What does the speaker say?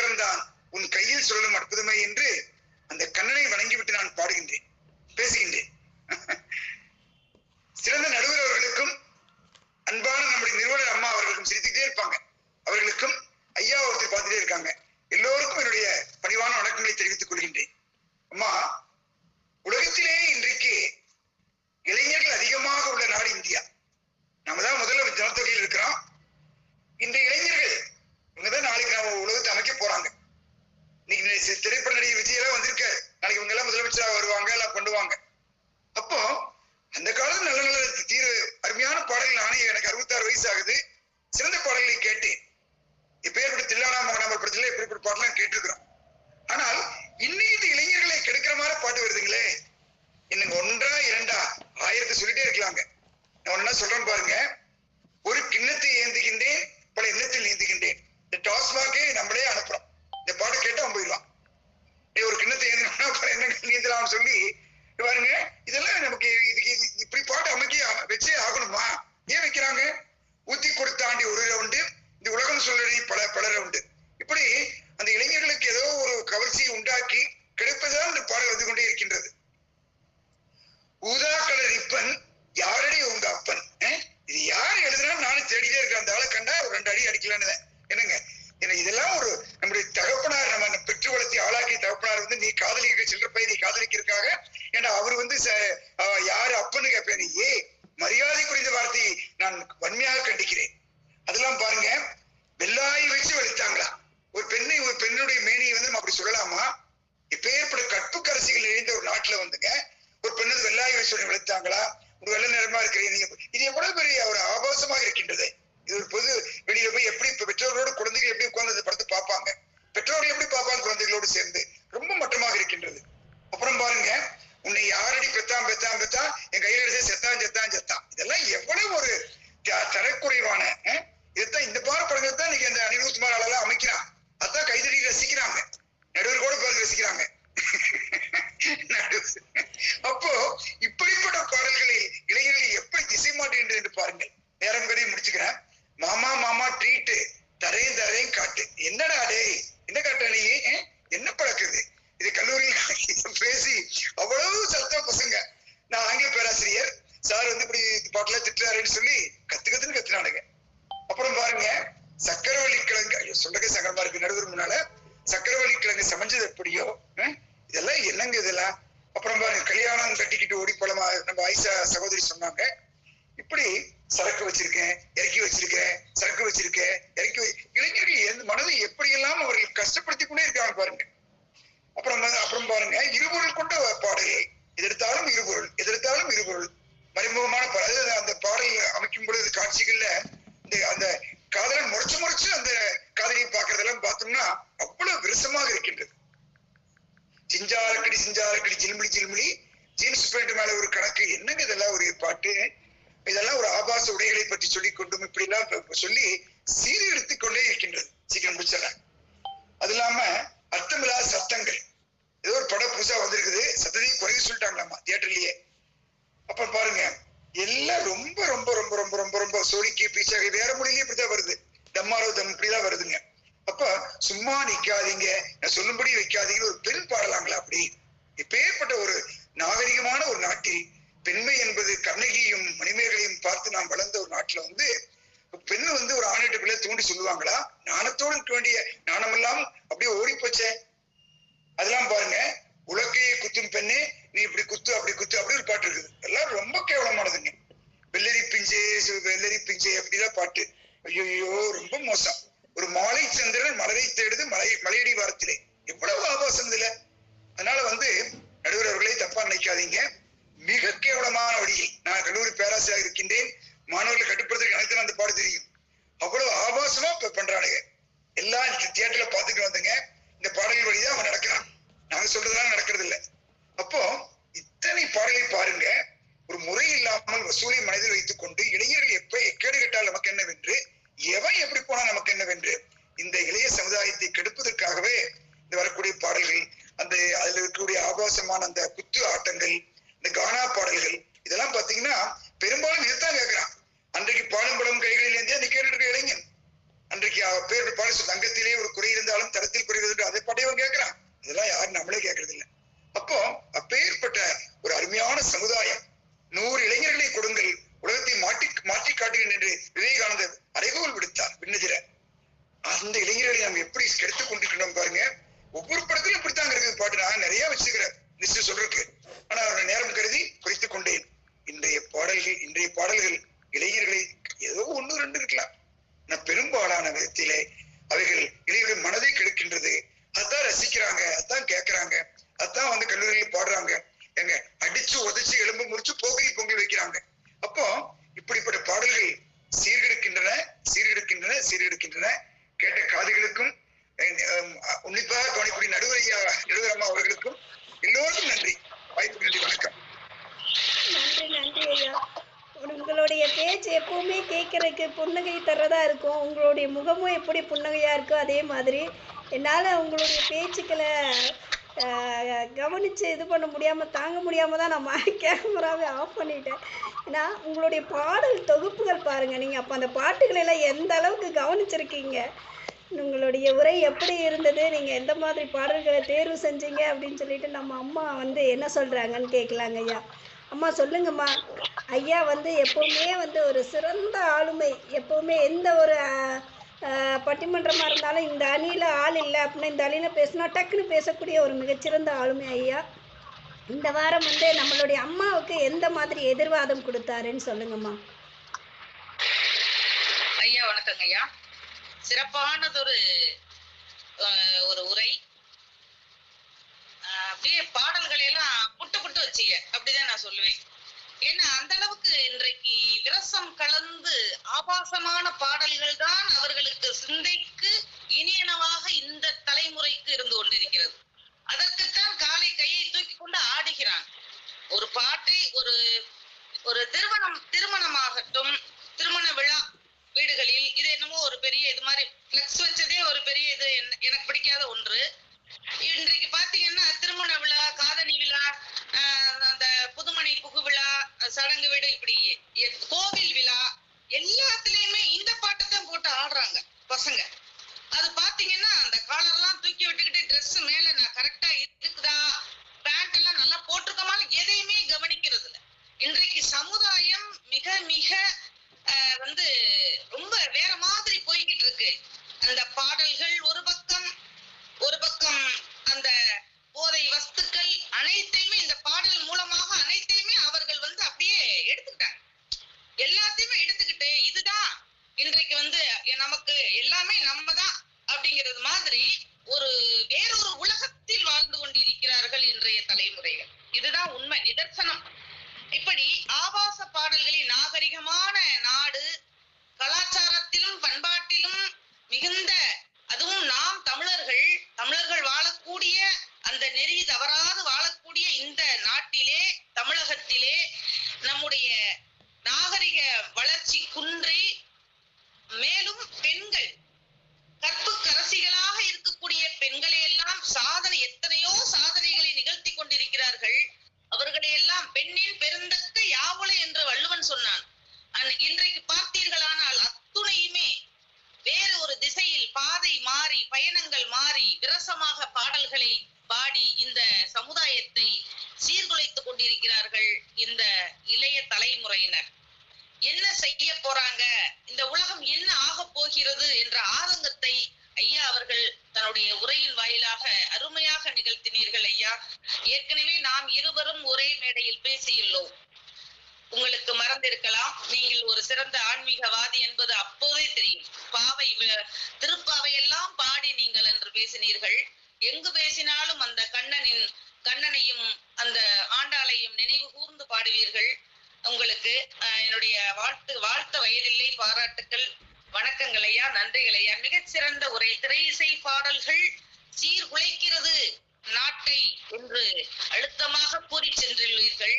நேரம்தான் உன் கையில் சுழலும் அற்புதமே என்று அந்த கண்ணனை வணங்கிவிட்டு நான் பாடுகின்றேன், பேசுகின்றேன். சிறந்த நடுவர் அவர்களுக்கும் அன்பான நம்முடைய நிறுவனர் அம்மா அவர்களுக்கும் சிரித்துக்கிட்டே இருப்பாங்க. அவர்களுக்கும் ஐயா ஒருத்தர் பார்த்துட்டே இருக்காங்க. எல்லோருக்கும் என்னுடைய பணிவான வணக்கங்களை தெரிவித்துக் கொள்கின்றேன். அம்மா, உலகத்திலே இன்றைக்கு இளைஞர்கள் அதிகமாக உள்ள நாடு இந்தியா. நாம தான் முதல்ல ஜனத்தொகையில் இருக்கிறோம். இந்த இளைஞர்கள் இவங்கதான் நாளைக்கு நம்ம உலகத்தை அமைக்க போறாங்க. இன்னைக்கு திரைப்பட நடிகை விஜய் எல்லாம் வந்திருக்காரு. நாளைக்கு இவங்க எல்லாம் முதலமைச்சராக வருவாங்க, எல்லாம் பண்ணுவாங்க. அப்போ அந்த காலத்துல நல்ல நல்ல அருமையான பாடல்கள். நானே எனக்கு 66 வயசு ஆகுது. சிறந்த பாடல்களை கேட்டேன். எப்பேற்பட்ட தில்லானா மகனாமர் படத்துல எப்படிப்பட்ட பாடலாம் கேட்டிருக்கிறோம். ஆனால் இன்னைக்கு இளைஞர்களை கெடுக்கிற மாதிரி பாட்டு வருதுங்களே. என்னங்க 1 2 1000 சொல்லிட்டே இருக்கலாங்க. நான் ஒன்னா சொல்றேன் பாருங்க. ஒரு கிண்ணத்தை ஏந்துகின்றேன், பல எண்ணத்தில் நீந்துகின்றேன். இந்த டாஸ்மாகே நம்மளே அனுப்புறோம். இந்த பாட்டு கேட்டா அவன் போயிடலாம். ஒரு கிண்ணத்தை ஏந்தினா பல எண்ணங்கள் நீந்தலாம்னு சொல்லி பாருங்க. இதெல்லாம் நமக்கு இப்படி பாட்டு அமைக்க வச்சே ஆகணுமா? ஏன் வைக்கிறாங்க? ஊத்தி கொடுத்தாண்டி ஒரு ரவுண்டு, இந்த உலகம் சொல்லி பல ரவுண்டு. இப்படி அந்த இளைஞர்களுக்கு ஏதோ ஒரு கவர்ச்சியை உண்டாக்கி கிடைப்பதுதான் இந்த பாடல் வந்து கொண்டே இருக்கின்றது. ஊதா கலர் இப்பன் யாரடி உங்க அப்பன். இது யார் எழுதுனா நானும் தேடிட்டே இருக்கேன். அந்த ஆளை கண்டா ஒரு 2 அடி அடிக்கலான்னு. என்னங்க, இதெல்லாம் ஒரு நம்முடைய தகப்பனார், நம்ம பெற்று வளர்த்தி ஆளாக்கி தகப்பனார் வந்து நீ காதலிக்க சில்லற பையன், நீ காதலிக்கிறதுக்காக ஏன்னா அவர் வந்து யாரு அப்பன்னு கேட்பேன். ஏ மரியாதை குறித்த வார்த்தையை நான் வன்மையாக கண்டிக்கிறேன். அதெல்லாம் பாருங்க, வெள்ளாய் வச்சு வலித்தாங்களா ஒரு பெண்ணை, ஒரு பெண்ணுடைய மேனியை வந்து நம்ம அப்படி சொல்லலாமா? இப்ப ஏற்பட கற்பு கரசிகள் எழுந்த ஒரு நாட்டுல வந்துங்க ஒரு பெண்ணு வெள்ளாய் வச்சு வலித்தாங்களா? ஒரு வெள்ள நிறமா இருக்கிறீங்க. இது எவ்வளவு பெரிய ஒரு ஆபாசமாக இருக்கின்றது. இது ஒரு பொது வெளியில போய் எப்படி பெற்றோர்களோடு குழந்தைகள் எப்படி உட்கார்ந்து படத்தை பார்ப்பாங்க, பெற்றோர்கள் எப்படி பார்ப்பாங்க குழந்தைகளோடு சேர்ந்து, ரொம்ப மட்டமாக இருக்கின்றது. அப்புறம் பாருங்க, உன்னை யாரடி பெத்தான் என் கையில எடுத்து செத்தான். இதெல்லாம் எவ்வளவு ஒரு தரக்குறைவான. இதுதான் இந்த படங்கள் தான் இன்னைக்கு அந்த அனிருத்குமார் ஆளெல்லாம் அமைக்கிறான். அதான் கைதடி ரசிக்கிறாங்க, நடுவர் கூட பாருங்க ரசிக்கிறாங்க. அப்போ இப்படிப்பட்ட பாடல்களில் இளைஞர்கள் எப்படி திசை மாற்றுகின்றது என்று பாருங்கள். நேரம் கதையை முடிச்சுக்கிறேன். மாமா ட்ரீட்டு தரையும் காட்டு. என்னடா டே, என்ன காட்ட நீ? என்ன பழக்குது இது? கல்லூரியில் பேசி அவ்வளவு சத்தம் பசங்க. நான் ஆங்கில பேராசிரியர், சார் வந்து இப்படி பாட்டுல திட்டுறாருன்னு சொல்லி கத்துன்னு கத்துனானுங்க. அப்புறம் பாருங்க, சக்கரவள்ளி கிழங்கு சொல்லவே சங்கடமா இருக்கு. நடுவர் முன்னால சக்கரவள்ளி கிழங்கு சமைஞ்சது எப்படியோ, இதெல்லாம் என்னங்க இதெல்லாம். அப்புறம் பாருங்க, கல்யாணம் கட்டிக்கிட்டு ஓடி போலமா நம்ம ஆயிஷா சகோதரி சொன்னாங்க. இப்படி சரக்கு வச்சிருக்கேன், இறக்கி வச்சிருக்கேன், சரக்கு வச்சிருக்கேன், இளைஞர்கள் மனதை எப்படியெல்லாம் அவர்கள் கஷ்டப்படுத்தி கொண்டே இருக்காங்க பாருங்க. அப்புறம் பாருங்க, இருபொருள் கொண்ட பாடல்கள். எதிர்த்தாலும் இருபொருள் மறைமுகமான பாடல். அந்த பாடல் அமைக்கும் பொழுது காட்சிகள்ல அந்த காதலன் முறைச்சு அந்த காதலியை பார்க்கறதெல்லாம் பார்த்தோம்னா அவ்வளவு விரசமாக இருக்கின்றது. சிஞ்சாரக்கடி ஜில்மிளி ஜீன்ஸ் பேண்ட் மேல ஒரு கணக்கு. என்னங்க இதெல்லாம் ஒரு பாட்டு? இதெல்லாம் ஒரு ஆபாச உடைகளை பற்றி சொல்லிக் கொண்டும் இப்படி எல்லாம் சொல்லி சீர்திருத்திக் கொண்டே இருக்கின்றது. சீக்கிரம் முடிச்சிடறேன். அது இல்லாம அர்த்தமில்லாத சத்தங்கள். ஏதோ ஒரு படம் புதுசா வந்திருக்குது, சத்தத்தையும் குறைய சொல்லிட்டாங்களாமா தியேட்டர்லயே. அப்ப பாருங்க, எல்லாம் ரொம்ப ரொம்ப ரொம்ப ரொம்ப ரொம்ப ரொம்ப சோழிக்கு பீச்சாக வேற மொழியிலேயே இப்படிதான் வருது. தம்மாரோ தம் இப்படிதான் வருதுங்க. அப்ப சும்மா நிக்காதீங்க, நான் சொல்லும்படி வைக்காதீங்கன்னு ஒரு பெண் பாடலாங்களா? அப்படி இப்பேற்பட்ட ஒரு நாகரிகமான ஒரு நாட்டில் பெண்மை என்பது கண்ணகியும் மணிமேகலையும் பார்த்து நாம் வளர்ந்த ஒரு நாட்டுல வந்து பெண் வந்து ஒரு ஆணையத்துக்குள்ள தூண்டி சொல்லுவாங்களா? நாணத்தோடு இருக்க வேண்டிய நாணமெல்லாம் அப்படியே ஓடி போச்சே. அதெல்லாம் பாருங்க, உலக்கையை குத்தும் பெண்ணே நீ இப்படி குத்து அப்படி ஒரு பாட்டு இருக்குது. எல்லாம் ரொம்ப கேவலமானதுங்க. வெள்ளரி பிஞ்சே அப்படிதான் பாட்டு. ஐயோ ரொம்ப மோசம். ஒரு மாலை சந்திரன் மலரை தேடுது மலையடி வாரத்திலே. எவ்வளவு ஆபாசம் இதுல. அதனால வந்து நடுவர் அவர்களை தப்பா நினைக்காதீங்க. மிக கேவலமான வழியில் நான் கல்லூரி பேராசிரியராக இருக்கின்றேன். மாணவர்களை கட்டுப்படுத்துறதுக்கு எனக்கு அந்த பாடு தெரியும். அவ்வளவு ஆபாசமா பண்றானுங்க. எல்லாம் தியேட்டர்ல பாத்துட்டு வந்தங்க. இந்த பாடல்கள் வழிதான் அவன் நடக்கிறான். நாங்க சொல்றதுலாம் நடக்கிறது இல்லை. அப்போ இத்தனை பாடலை பாருங்க. ஒரு முறை இல்லாமல் வசூலை மனதில் வைத்துக் கொண்டு இளைஞர்கள் எப்ப எக்கேடு கெட்டால் நமக்கு என்னவென்று, எவன் எப்படி போனா நமக்கு என்னவென்று இந்த இளைய சமுதாயத்தை கெடுப்பதற்காகவே இந்த வரக்கூடிய பாடல்கள், அந்த அதுல இருக்கக்கூடிய ஆபாசமான அந்த குத்து ஆட்டங்கள், இந்த கானா பாடல்கள், இதெல்லாம் பாத்தீங்கன்னா பெரும்பாலும் இதுதான் கேட்கிறான். அன்றைக்கு பாலும் பழம் கைகளில் இருந்தே நீ கேட்டு இருக்க இளைஞன். அன்றைக்கு பேர் பாட தங்கத்திலே ஒரு குறை இருந்தாலும் தரத்தில் குறைவு கொண்டிருக்கணும் பாருங்க. ஒவ்வொரு படத்திலும் இப்படித்தாங்க இருக்குது பாட்டு. நான் நிறைய வச்சுக்கிறேன் லிஸ்ட் சொல்றதுக்கு. ஆனா அவருடைய நேரம் கருதி குறைத்துக் கொண்டேன். இன்றைய பாடல்கள் இளைஞர்களை ஏதோ 1-2 இருக்கலாம். நான் பெரும்பாலான விதத்திலே அவைகள் இளைஞர்கள் மனதை கெடுக்கின்றது. அதான் ரசிக்கிறாங்க, அதான் கேட்கிறாங்க, அதான் வந்து கல்லூரியில் பாடுறாங்க. எங்க அடிச்சு உதச்சு எலும்பு முறிச்சு போகி பொங்கல் வைக்கிறாங்க. அப்போ இப்படிப்பட்ட பாடல்கள் சீர்கெடுக்கின்றன. கேட்ட காதுகளுக்கும் உன்னிப்பாக கவனிக்கூடிய நடுவர் அம்மா அவர்களுக்கும் எல்லோருக்கும் நன்றி. வாய்ப்புக்கு நன்றி. வணக்கம். நன்றி ஐயா. உங்களுடைய பேச்சு எப்பவுமே கேட்கறதுக்கு புன்னகை தர்றதா இருக்கும். உங்களுடைய முகமும் எப்படி புன்னகையா இருக்கோ அதே மாதிரி என்னால் உங்களுடைய பேச்சுக்களை கவனித்து இது பண்ண முடியாமல் தாங்க முடியாமல் தான் நான் கேமராவே ஆஃப் பண்ணிட்டேன். ஏன்னா உங்களுடைய பாடல் தொகுப்புகள் பாருங்கள். நீங்கள் அப்போ அந்த பாட்டுகளெல்லாம் எந்த அளவுக்கு கவனிச்சிருக்கீங்க, உங்களுடைய உரை எப்படி இருந்தது, நீங்கள் எந்த மாதிரி பாடல்களை தேர்வு செஞ்சீங்க அப்படின்னு சொல்லிட்டு நம்ம அம்மா வந்து என்ன சொல்கிறாங்கன்னு கேட்கலாங்க ஐயா. அம்மா சொல்லுங்கம்மா. ஐயா வந்து எப்போவுமே வந்து ஒரு சிறந்த ஆளுமை. எப்போவுமே எந்த ஒரு பட்டிமன்றமாக இருந்தாலும் இந்த அணியில் ஆள் இல்லை அப்படின்னா இந்த அணியில் பேசினா டக்குன்னு பேசக்கூடிய ஒரு மிகச்சிறந்த ஆளுமை ஐயா. இந்த வாரம் வந்து நம்மளுடைய அம்மாவுக்கு எந்த மாதிரி எதிர்வாதம் கொடுத்தாருன்னு சொல்லுங்கம்மா. ஐயா வணக்கங்க ஐயா. சிறப்பானதொரு ஒரு உரை. அப்படியே பாடல்களை எல்லாம் புட்டு வச்சீங்க அப்படிதான் நான் சொல்லுவேன். ஏன்னா அந்த அளவுக்கு இன்றைக்கு விரசம் கலந்து ஆபாசமான பாடல்கள் தான் அவர்களுக்கு சிந்தைக்கு இனியனவாக இந்த தலைமுறைக்கு இருந்து கொண்டிருக்கிறது. அதற்குத்தான் காலை கையை தூக்கி கொண்டு ஆடுகிறான். ஒரு பாட்டை ஒரு திருமணமாகட்டும், திருமண விழா வீடுகளில் இது என்னமோ ஒரு பெரிய இது மாதிரி பிளெக்ஸ் வச்சதே ஒரு பெரிய இது எனக்கு பிடிக்காத ஒன்று. இன்றைக்கு பாத்தீங்கன்னா திருமண விழா, காதணி விழா, அந்த புதுமணி புகு விழா, சடங்கு வீடு, இப்படி கோவில் விழா எல்லாத்துலயுமே இந்த பாட்டை தான் போட்டு ஆடுறாங்க பசங்க. அது பாத்தீங்கன்னா அந்த காலர்லாம் தூக்கி விட்டுக்கிட்டு ட்ரெஸ் மேல நான் கரெக்டா இருக்குதா, பேண்ட் எல்லாம் நல்லா போட்டிருக்கோமான்னு எதையுமே கவனிக்கிறது இல்லை. இன்றைக்கு சமுதாயம் மிக மிக வந்து ரொம்ப வேற மாதிரி போய்கிட்டு இருக்கு. அந்த பாடல்கள் ஒரு பக்கம் அந்த போதை வஸ்துக்கள் அனைத்தையுமே இந்த பாடல் மூலமாக அனைத்தையுமே அவர்கள் வந்து அப்படியே எடுத்துக்கிட்டாங்க. எல்லாத்தையுமே எடுத்துக்கிட்டு இதுதான் இன்றைக்கு வந்து நமக்கு எல்லாமே நம்ம தான் அப்படிங்கிறது மாதிரி ஒரு வேறொரு உலகத்தில் வாழ்ந்து கொண்டிருக்கிறார்கள் இன்றைய தலைமுறைகள். இதுதான் உண்மை, நிதர்சனம். இப்படி ஆபாச பாடல்களின் நாகரிகமான நாடு, கலாச்சாரத்திலும் பண்பாட்டிலும் மிகுந்த, அதுவும் நாம் தமிழர்கள் வாழக்கூடிய அந்த நெறி தவறாது வாழக்கூடிய இந்த நாட்டிலே, தமிழகத்திலே நம்முடைய நாகரிக வளர்ச்சி குன்றி மேலும் பெண்கள் கற்புக்கரசிகளாக இருக்கக்கூடிய பெண்களை எல்லாம் எத்தனையோ சாதனைகளை நிகழ்த்தி கொண்டிருக்கிறார்கள். அவர்களை எல்லாம் பெண்ணின் பெருந்தக்க யாவலை என்று வள்ளுவன் சொன்னான். இன்றைக்கு பார்த்தீர்களானால் அத்துணையுமே வேறு ஒரு திசையில் பாதை மாறி, பயணங்கள் மாறி, விரசமாக பாடல்களை பாடி இந்த சமுதாயத்தை சீர்குலைத்துக் கொண்டிருக்கிறார்கள் இந்த இளைய தலைமுறையினர். என்ன செய்ய போறாங்க, இந்த உலகம் என்ன ஆக போகிறது என்ற ஆதங்கத்தை ஐயா அவர்கள் தன்னுடைய உரையின் வாயிலாக அருமையாக நிகழ்த்தினீர்கள் ஐயா. ஏற்கனவே நாம் இருவரும் ஒரே மேடையில் பேசியுள்ளோம். உங்களுக்கு மறந்திருக்கலாம், நீங்கள் ஒரு சிறந்த ஆன்மீகவாதி என்பது அப்போதே தெரியும். திருப்பாவையெல்லாம் பாடி நீங்கள் என்று பேசினீர்கள். எங்கு பேசினாலும் அந்த கண்ணனையும் அந்த ஆண்டாளையும் நினைவு கூர்ந்து பாடுவீர்கள். உங்களுக்கு என்னுடைய வாழ்த்த வயதில்லை, பாராட்டுக்கள், வணக்கங்கள் ஐயா, நன்றிகள் ஐயா. மிகச்சிறந்த உரை. திரை இசை பாடல்கள் சீர்குலைக்கிறது நாட்டை என்று அழுத்தமாக கூறி சென்றுள்ளீர்கள்.